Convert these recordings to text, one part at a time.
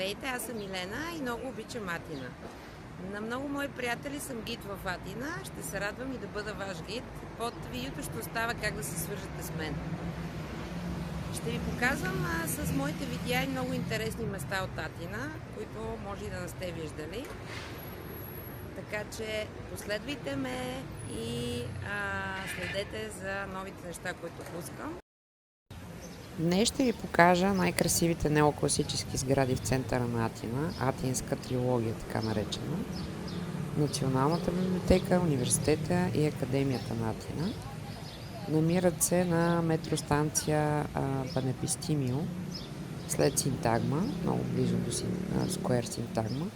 Здравейте, аз съм Милена и много обичам Атина. На много мои приятели съм гид в Атина. Ще се радвам и да бъда ваш гид. Под видеото ще остава как да се свържете с мен. Ще ви показвам с моите видеа и много интересни места от Атина, които може и да не сте виждали. Така че последвайте ме и следете за новите неща, които пускам. Днес ще ви покажа най-красивите неокласически сгради в центъра на Атина, Атинска трилогия, така наречена. Националната библиотека, университета и академията на Атина. Намират се на метростанция Панепистимио, след Синтагма, много близо до Сквер Синтагма.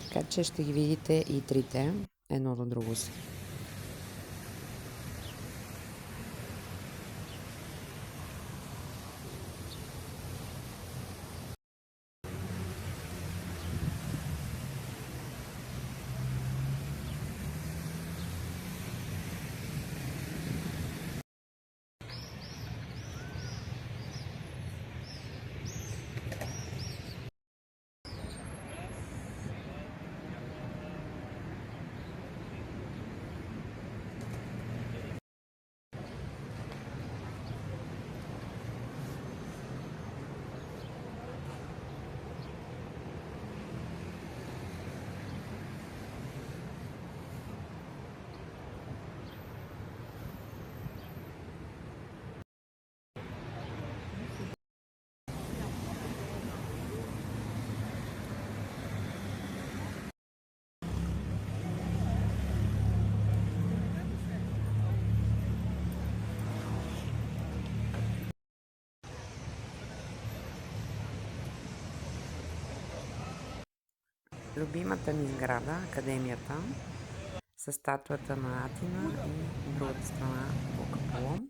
Така че ще ги видите и трите, едно до друго си. Любимата ми сграда, академията, с статуята на Атина и другата страна Бог Аполон.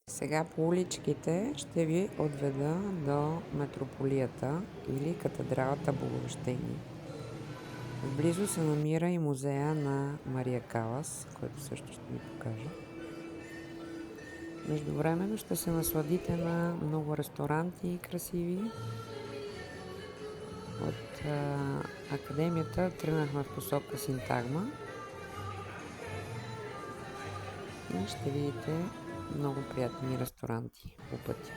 Сега по уличките ще ви отведа до метрополията или катедралата Боговещение. Близо се намира и музея на Мария Калас, който също ще ви покажа. Междувременно ще се насладите на много ресторанти красиви. От академията тръгнахме в посока Синтагма и ще видите много приятни ресторанти по пътя.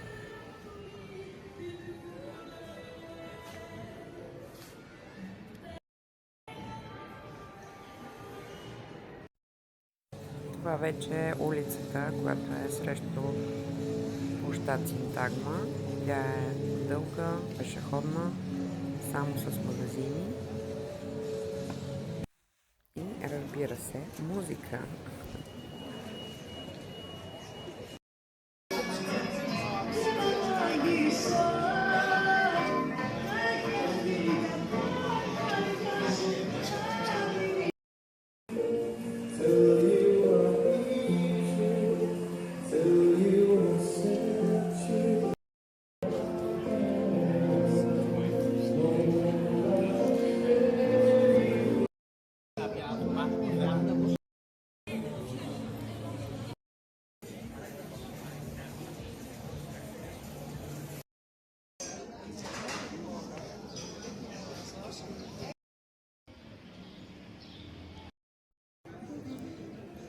Това вече е улицата, която е срещу площад Синтагма. Тя е дълга, пешеходна, само с магазини и, разбира се, музика.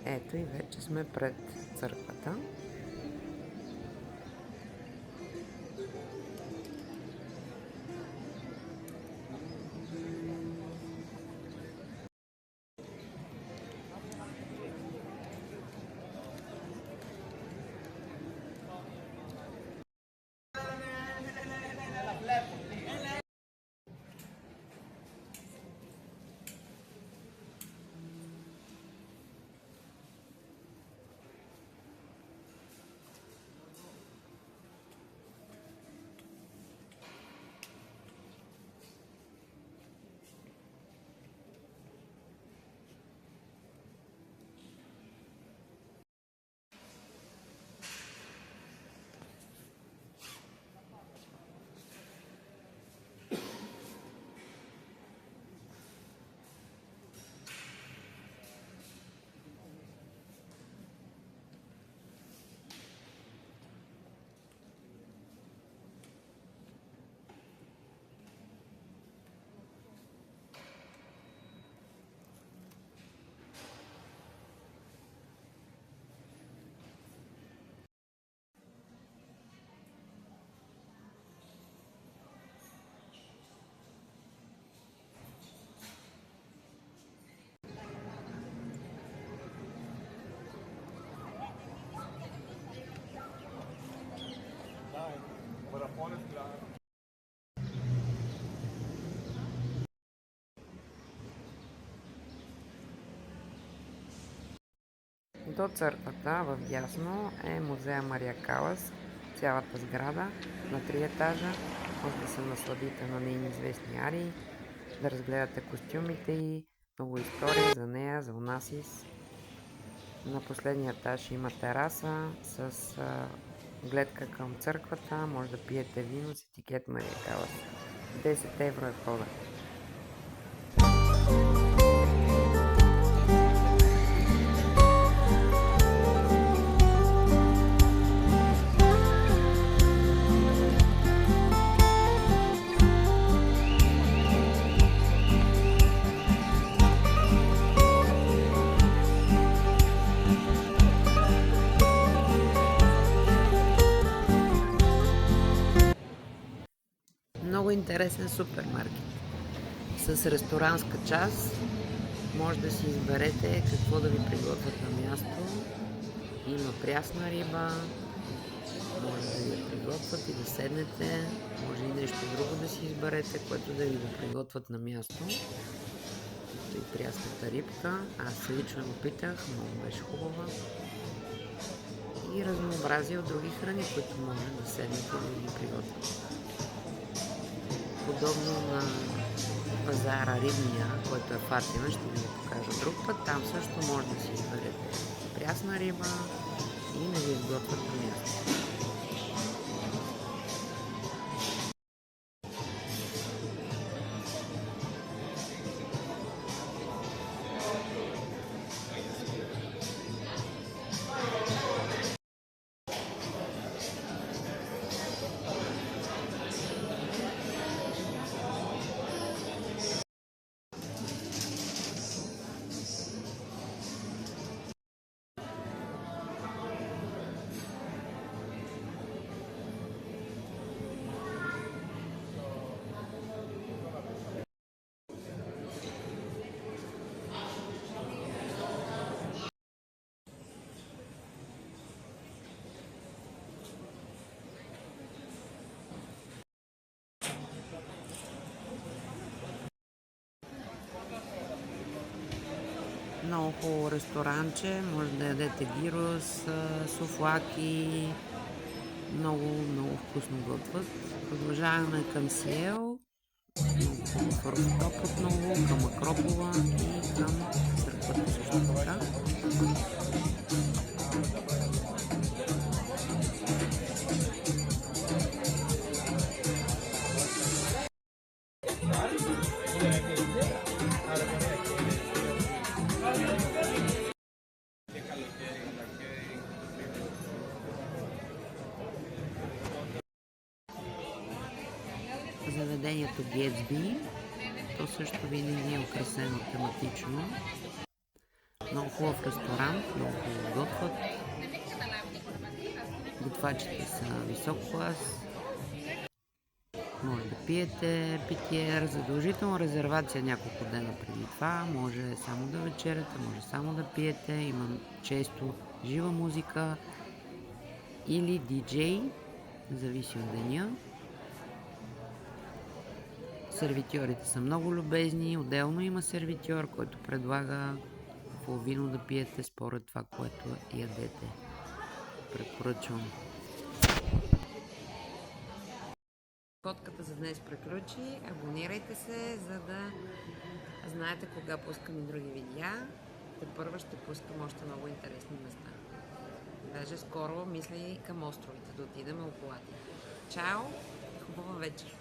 Ето и вече сме пред църквата. до църквата в дясно е музея Мария Калас. Цялата сграда на 3 етажа. Може да се насладите на нейни известни арии, да разгледате костюмите и много истории за нея, за Онасис. На последния етаж има тераса с гледка към църквата. Може да пиете вино с етикет Мария Калас. 10 евро е входа. Много интересен супермаркет с ресторанска част. Може да си изберете какво да ви приготвят на място. Има прясна риба, може да ви я приготвят и да седнете. Може и нещо друго да си изберете, което да ви го приготвят на място. И прясната рибка. Аз лично го питах, много беше хубава. И разнообразие от други храни, които може да седнете и да ги приготвят. Подобно на пазара рибния, който е в Атина, ще ви го покажа друг път. Там също може да си изберете прясна риба и да ви изготвят на място. Много хубаво ресторанче, може да ядете гирос, суфлаки, много вкусно готвят. Продължаваме към Сиел, хубав рухтоп отново, към Акропола и към църквата също така. Заведението Гетсби, то също винаги е украсено тематично. Много хубав ресторант, много хубаво готвят. Готвачите са висок клас. Може да пиете питие, задължително резервация няколко дена преди това. Може само да вечеряте, може само да пиете. Има често жива музика или диджей, зависи от деня. Сервитьорите са много любезни. Отделно има сервитьор, който предлага какво вино да пиете според това, което ядете. Препоръчвам. Фотката за днес приключи. Абонирайте се, за да знаете кога пускам и други видеа. Тепърва ще пускам още много интересни места. Даже скоро мисля и към островите да отидем около Атина. Чао и хубава вечер!